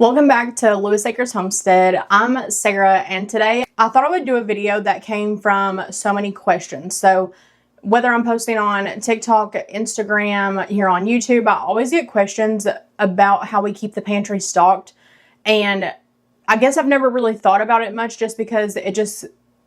Welcome back to Lewis Acres Homestead. I'm Sarah, and today I thought I would do a video that came from so many questions. So whether I'm posting on TikTok, Instagram, here on YouTube, I always get questions about how we keep the pantry stocked. And I guess I've never really thought about it much just because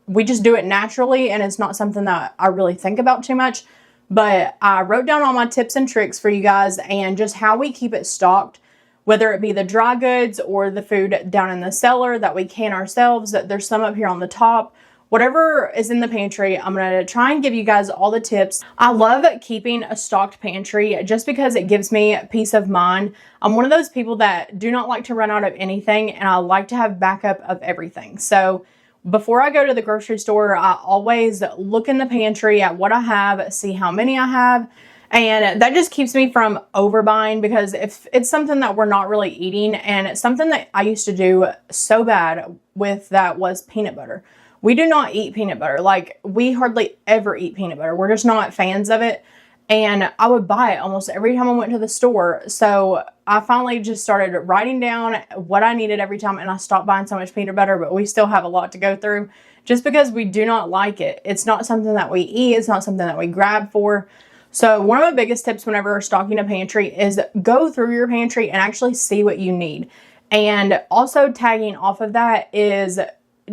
we just do it naturally, and it's not something that I really think about too much. But I wrote down all my tips and tricks for you guys and just how we keep it stocked, whether it be the dry goods or the food down in the cellar that we can ourselves. There's some up here on the top. Whatever is in the pantry, I'm going to try and give you guys all the tips. I love keeping a stocked pantry just because it gives me peace of mind. I'm one of those people that do not like to run out of anything, and I like to have backup of everything. So before I go to the grocery store, I always look in the pantry at what I have, see how many I have. And that just keeps me from overbuying, because if it's something that we're not really eating, and it's something that I used to do so bad with, that was peanut butter. We do not eat peanut butter. Like, we hardly ever eat peanut butter. We're just not fans of it. And I would buy it almost every time I went to the store. So I finally just started writing down what I needed every time, and I stopped buying so much peanut butter, but we still have a lot to go through just because we do not like it. It's not something that we eat. It's not something that we grab for. So one of my biggest tips whenever stocking a pantry is go through your pantry and actually see what you need. And also tagging off of that is,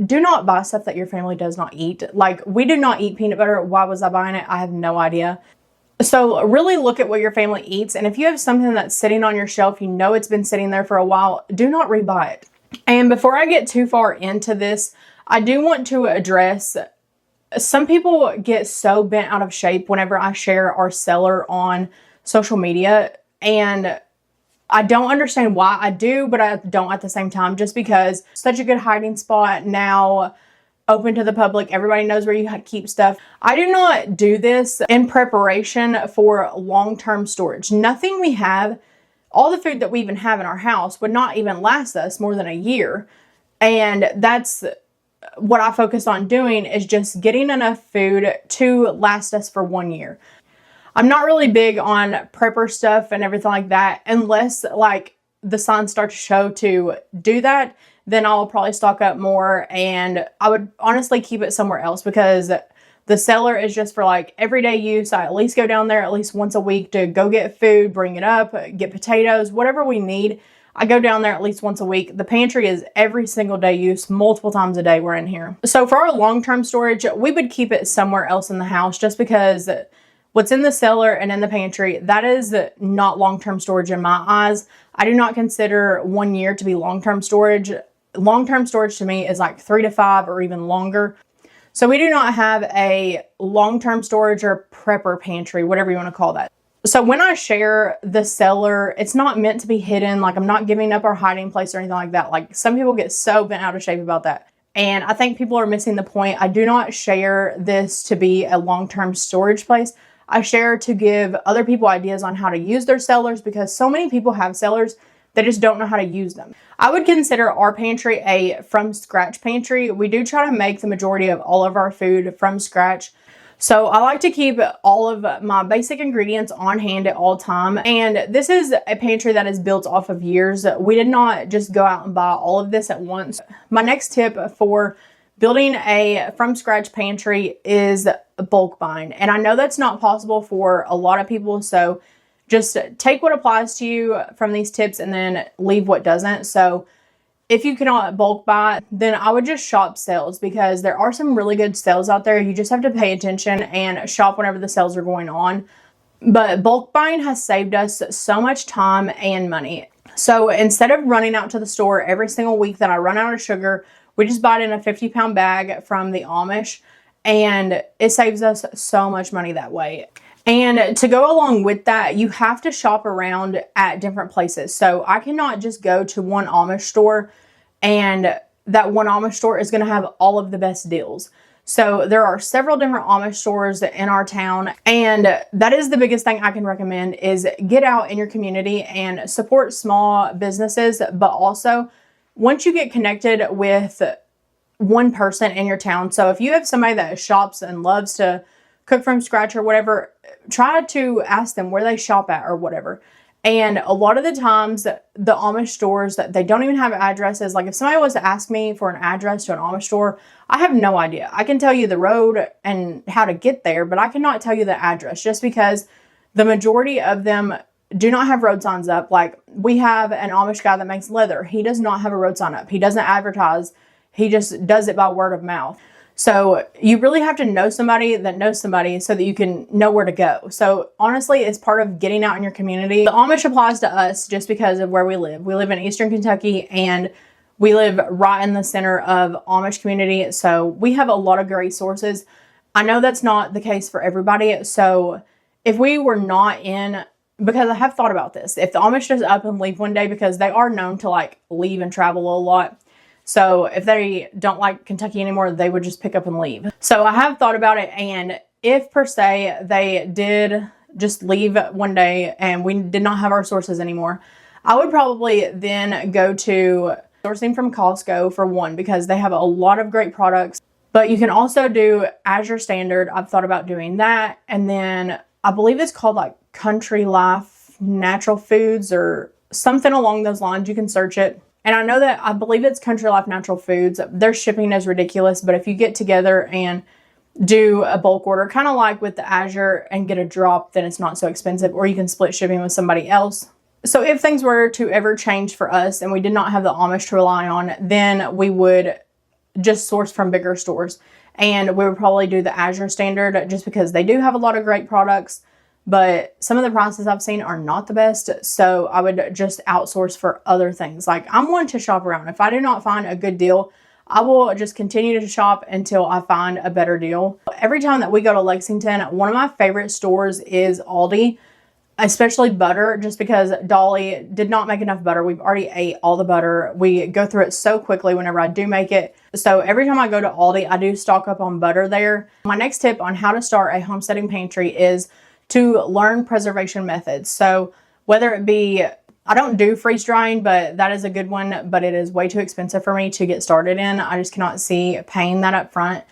do not buy stuff that your family does not eat. Like, we do not eat peanut butter. Why was I buying it? I have no idea. So really look at what your family eats. And if you have something that's sitting on your shelf, you know it's been sitting there for a while, do not rebuy it. And before I get too far into this, I do want to address, some people get so bent out of shape whenever I share our cellar on social media, and I don't understand why. I do, but I don't at the same time, just because such a good hiding spot now, open to the public. Everybody knows where you keep stuff. I do not do this in preparation for long-term storage. Nothing we have, all the food that we even have in our house would not even last us more than a year. And that's what I focus on doing, is just getting enough food to last us for 1 year. I'm not really big on prepper stuff and everything like that, unless like the signs start to show to do that. Then I'll probably stock up more, and I would honestly keep it somewhere else, because the cellar is just for like everyday use. I at least go down there at least once a week to go get food, bring it up, get potatoes, whatever we need. I go down there at least once a week. The pantry is every single day use, multiple times a day we're in here. So for our long-term storage, we would keep it somewhere else in the house, just because what's in the cellar and in the pantry, that is not long-term storage in my eyes. I do not consider 1 year to be long-term storage. Long-term storage to me is like 3 to 5 or even longer. So we do not have a long-term storage or prepper pantry, whatever you want to call that. So when I share the cellar, it's not meant to be hidden. Like, I'm not giving up our hiding place or anything like that. Like, some people get so bent out of shape about that, and I think people are missing the point. I do not share this to be a long-term storage place. I share to give other people ideas on how to use their cellars, because so many people have cellars, they just don't know how to use them. I would consider our pantry a from scratch pantry. We do try to make the majority of all of our food from scratch. So I like to keep all of my basic ingredients on hand at all time. And this is a pantry that is built off of years. We did not just go out and buy all of this at once. My next tip for building a from scratch pantry is bulk buying. And I know that's not possible for a lot of people. So just take what applies to you from these tips and then leave what doesn't. So if you cannot bulk buy, then I would just shop sales, because there are some really good sales out there. You just have to pay attention and shop whenever the sales are going on. But bulk buying has saved us so much time and money. So instead of running out to the store every single week that I run out of sugar, we just buy it in a 50-pound bag from the Amish, and it saves us so much money that way. And to go along with that, you have to shop around at different places. So I cannot just go to one Amish store, and that one Amish store is going to have all of the best deals. So there are several different Amish stores in our town, and that is the biggest thing I can recommend, is get out in your community and support small businesses. But also, once you get connected with one person in your town, so if you have somebody that shops and loves to cook from scratch or whatever, try to ask them where they shop at or whatever. And a lot of the times, the Amish stores, that they don't even have addresses. Like if somebody was to ask me for an address to an Amish store, I have no idea. I can tell you the road and how to get there, but I cannot tell you the address, just because the majority of them do not have road signs up. Like we have an Amish guy that makes leather. He does not have a road sign up. He doesn't advertise. He just does it by word of mouth. So you really have to know somebody that knows somebody so that you can know where to go. So honestly, it's part of getting out in your community. The Amish applies to us just because of where we live. We live in Eastern Kentucky, and we live right in the center of Amish community. So we have a lot of great sources. I know that's not the case for everybody. So if we were not in, because I have thought about this, if the Amish just up and leave one day, because they are known to like leave and travel a lot. So if they don't like Kentucky anymore, they would just pick up and leave. So I have thought about it, and if per se they did just leave one day and we did not have our sources anymore, I would probably then go to sourcing from Costco for one, because they have a lot of great products. But you can also do Azure Standard. I've thought about doing that. And then I believe it's called like Country Life Natural Foods or something along those lines. You can search it. And I know that I believe it's Country Life Natural Foods. Their shipping is ridiculous, but if you get together and do a bulk order, kind of like with the Azure, and get a drop, then it's not so expensive, or you can split shipping with somebody else. So if things were to ever change for us and we did not have the Amish to rely on, then we would just source from bigger stores. And we would probably do the Azure Standard, just because they do have a lot of great products. But some of the prices I've seen are not the best. So I would just outsource for other things. Like I'm one to shop around. If I do not find a good deal, I will just continue to shop until I find a better deal. Every time that we go to Lexington, one of my favorite stores is Aldi, especially butter, just because Dolly did not make enough butter. We've already ate all the butter. We go through it so quickly whenever I do make it. So every time I go to Aldi, I do stock up on butter there. My next tip on how to start a homesteading pantry is to learn preservation methods. So whether it be, I don't do freeze drying, but that is a good one, but it is way too expensive for me to get started in. I just cannot see paying that up front,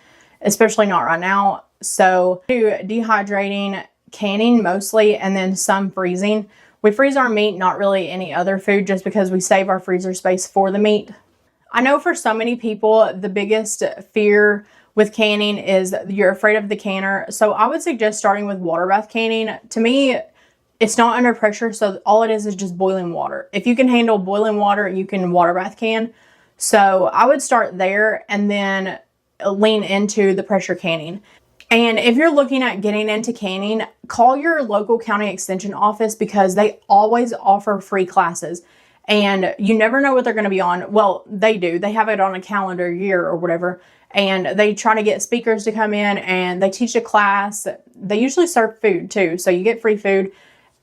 especially not right now. So I do dehydrating, canning mostly, and then some freezing. We freeze our meat, not really any other food, just because we save our freezer space for the meat. I know for so many people, the biggest fear with canning is you're afraid of the canner. So I would suggest starting with water bath canning. To me, it's not under pressure, so all it is just boiling water. If you can handle boiling water, you can water bath can. So I would start there and then lean into the pressure canning. And if you're looking at getting into canning, call your local county extension office, because they always offer free classes. And you never know what they're going to be on. Well, they do. They have it on a calendar year or whatever. And they try to get speakers to come in and they teach a class. They usually serve food too, so you get free food.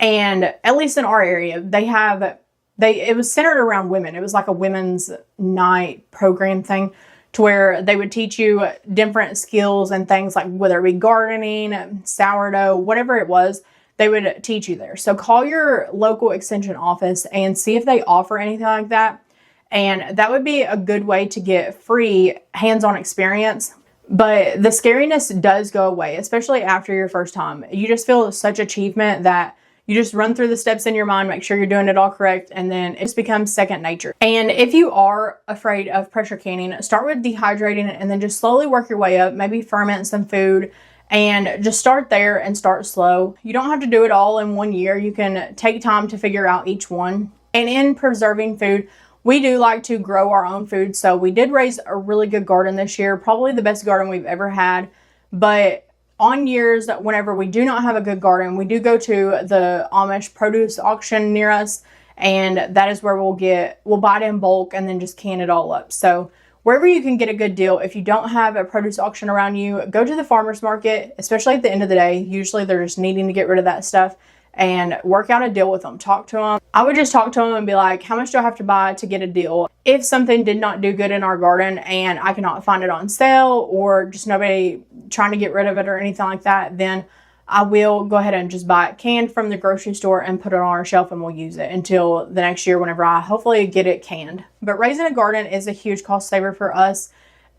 And at least in our area, it was centered around women. It was like a women's night program thing, to where they would teach you different skills and things, like whether it be gardening, sourdough, whatever it was, they would teach you there. So call your local extension office and see if they offer anything like that. And that would be a good way to get free hands-on experience. But the scariness does go away, especially after your first time. You just feel such achievement that you just run through the steps in your mind, make sure you're doing it all correct, and then it just becomes second nature. And if you are afraid of pressure canning, start with dehydrating and then just slowly work your way up. Maybe ferment some food and just start there and start slow. You don't have to do it all in 1 year. You can take time to figure out each one. And in preserving food, we do like to grow our own food. So we did raise a really good garden this year, probably the best garden we've ever had. But on years whenever we do not have a good garden, we do go to the Amish produce auction near us, and that is where we'll buy it in bulk and then just can it all up. So wherever you can get a good deal, if you don't have a produce auction around you, go to the farmer's market, especially at the end of the day. Usually they're just needing to get rid of that stuff, and work out a deal with them. Talk to them. I would just talk to them and be like, how much do I have to buy to get a deal? If something did not do good in our garden and I cannot find it on sale, or just nobody trying to get rid of it or anything like that, then I will go ahead and just buy it canned from the grocery store and put it on our shelf, and we'll use it until the next year whenever I hopefully get it canned. But raising a garden is a huge cost saver for us,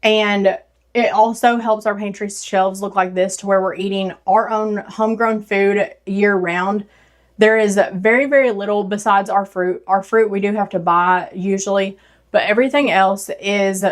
and it also helps our pantry shelves look like this, to where we're eating our own homegrown food year round. There is very, very little besides our fruit. Our fruit we do have to buy usually, but everything else is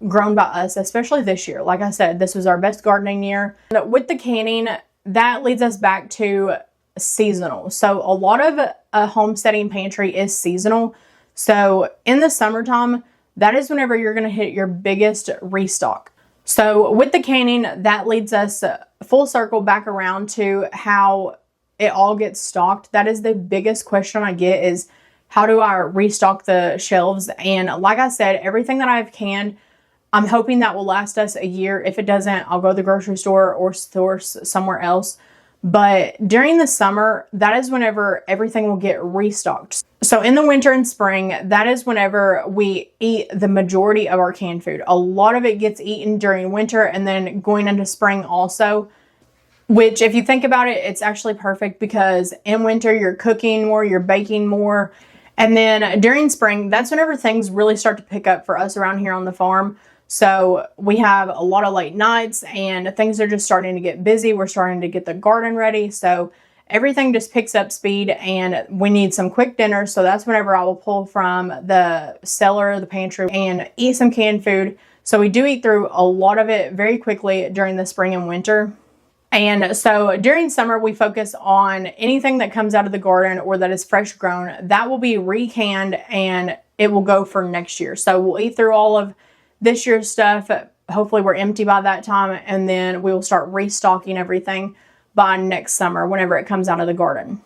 grown by us, especially this year. Like I said, this was our best gardening year. With the canning, that leads us back to seasonal. So a lot of a homesteading pantry is seasonal. So in the summertime, that is whenever you're going to hit your biggest restock. So with the canning, that leads us full circle back around to how it all gets stocked. That is the biggest question I get, is how do I restock the shelves? And like I said, everything that I've canned, I'm hoping that will last us a year. If it doesn't, I'll go to the grocery store or source somewhere else. But during the summer, that is whenever everything will get restocked. So in the winter and spring, that is whenever we eat the majority of our canned food. A lot of it gets eaten during winter and then going into spring also, which if you think about it, it's actually perfect because in winter you're cooking more, you're baking more. And then during spring, that's whenever things really start to pick up for us around here on the farm. So we have a lot of late nights and things are just starting to get busy. We're starting to get the garden ready. So everything just picks up speed and we need some quick dinner. So that's whenever I will pull from the cellar, the pantry, and eat some canned food. So we do eat through a lot of it very quickly during the spring and winter. And so during summer, we focus on anything that comes out of the garden or that is fresh grown. That will be recanned and it will go for next year. So we'll eat through all of this year's stuff. Hopefully we're empty by that time, and then we will start restocking everything by next summer whenever it comes out of the garden.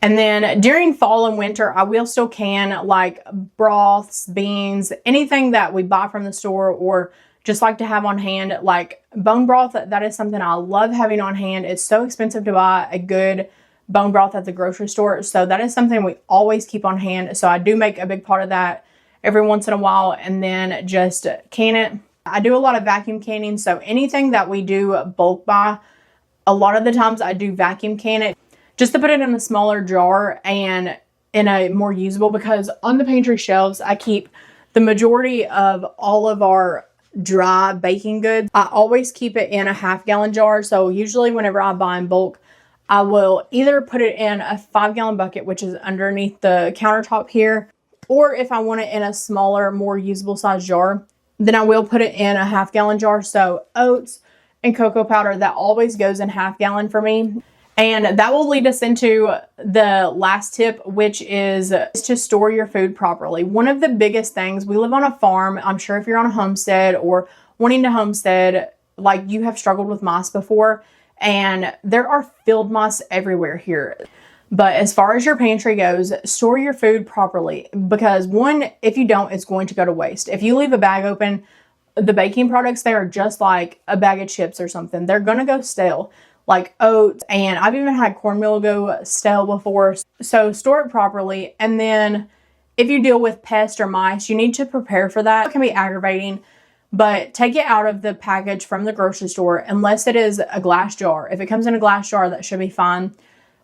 And then during fall and winter, I will still can like broths, beans, anything that we buy from the store or just like to have on hand, like bone broth. That is something I love having on hand. It's so expensive to buy a good bone broth at the grocery store. So that is something we always keep on hand. So I do make a big part of that every once in a while and then just can it. I do a lot of vacuum canning. So anything that we do bulk buy, a lot of the times I do vacuum can it just to put it in a smaller jar and in a more usable, because on the pantry shelves, I keep the majority of all of our dry baking goods. I always keep it in a 1/2 gallon jar. So usually whenever I buy in bulk, I will either put it in a 5-gallon bucket, which is underneath the countertop here, or if I want it in a smaller, more usable size jar, then I will put it in a 1/2 gallon jar. So oats and cocoa powder, that always goes in 1/2 gallon for me. And that will lead us into the last tip, which is to store your food properly. One of the biggest things, we live on a farm. I'm sure if you're on a homestead or wanting to homestead, like you have struggled with mice before, and there are field mice everywhere here. But as far as your pantry goes, store your food properly, because one, if you don't, it's going to go to waste. If you leave a bag open, the baking products, they are just like a bag of chips or something. They're going to go stale, like oats, and I've even had cornmeal go stale before. So store it properly. And then if you deal with pests or mice, you need to prepare for that. It can be aggravating, but take it out of the package from the grocery store unless it is a glass jar. If it comes in a glass jar, that should be fine.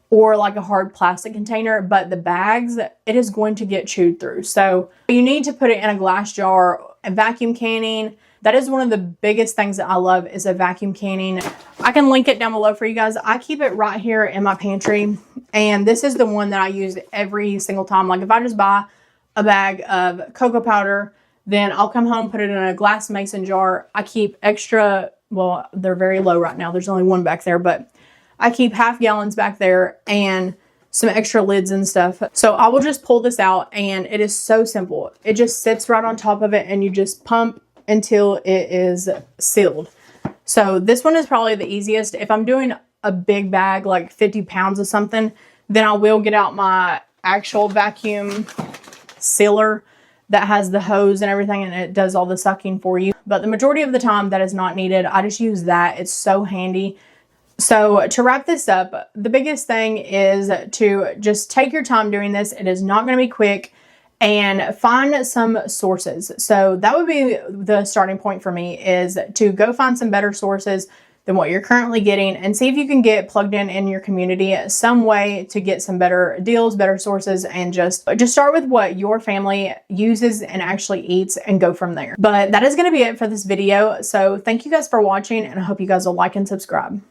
Or like a hard plastic container, but the bags, it is going to get chewed through. So you need to put it in a glass jar. And vacuum canning, that is one of the biggest things that I love, is a vacuum canning. I can link it down below for you guys. I keep it right here in my pantry, and this is the one that I use every single time. Like if I just buy a bag of cocoa powder, then I'll come home, put it in a glass mason jar. I keep extra, well, they're very low right now. There's only one back there, but I keep 1/2 gallons back there and some extra lids and stuff. So I will just pull this out, and it is so simple. It just sits right on top of it and you just pump until it is sealed. So this one is probably the easiest. If I'm doing a big bag, like 50 pounds of something, then I will get out my actual vacuum sealer that has the hose and everything, and it does all the sucking for you. But the majority of the time that is not needed. I just use that. It's so handy. So to wrap this up, the biggest thing is to just take your time doing this. It is not going to be quick, and find some sources. So that would be the starting point for me, is to go find some better sources than what you're currently getting, and see if you can get plugged in your community some way to get some better deals, better sources, and just start with what your family uses and actually eats and go from there. But that is going to be it for this video. So thank you guys for watching, and I hope you guys will like and subscribe.